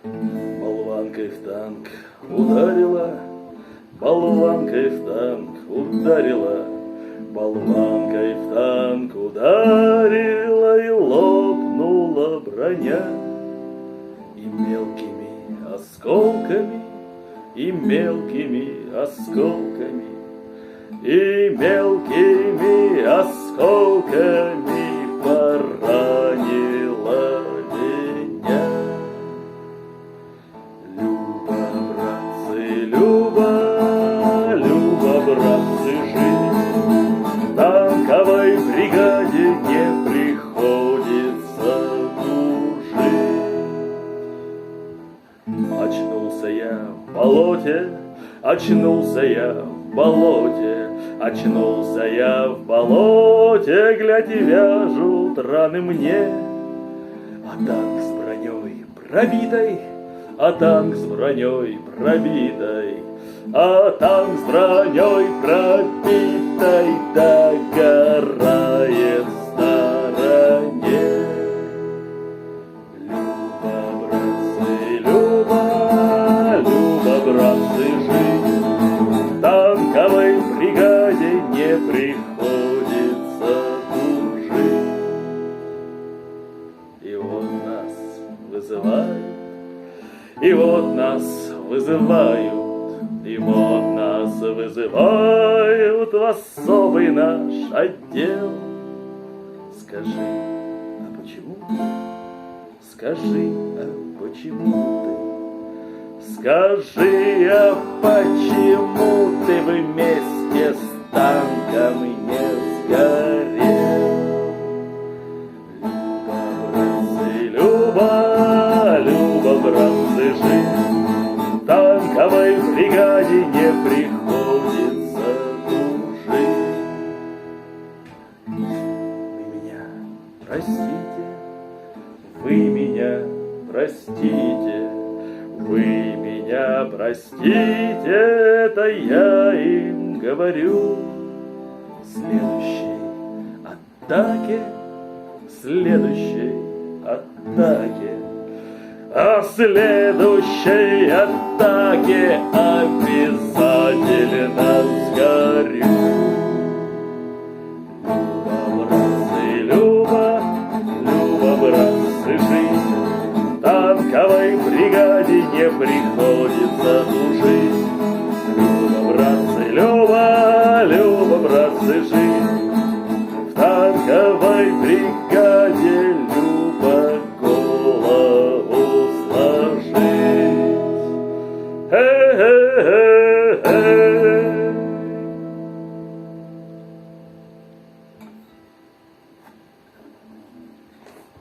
Болванкой в танк ударила, болванкой в танк ударила, болванкой в танк ударила, и лопнула броня. И мелкими осколками, и мелкими осколками, и мелкими осколками поранила меня. Люба, братцы, Люба, Люба, братцы, жизнь в танковой бригаде не приходится тужить. Очнулся я в болоте, очнулся я в болоте, очнулся я в болоте, глядь, и вяжут раны мне. А танк с броней пробитой, а танк с броней пробитой, а танк с броней пробитой догорает в стороне. Люба, братцы, Люба, Люба, братцы, жизнь в танковой бригаде не приходится тужить. И вот нас вызывают, и вот нас вызывают, и вот нас вызывают в особый наш отдел. Скажи, а почему ты? Скажи, а почему ты? Скажи, а почему ты вместе с танком не сгорел? Люба, братцы, Люба, Люба, братцы, жизнь в танковой бригаде не приходится тужить. Вы меня простите, вы меня простите, это я им говорю. Следующей атаке, следующей атаке, а в следующей атаке обязательно сгорю. Люба, братцы, Люба, Люба, братцы, жизнь в танковой бригаде не приходится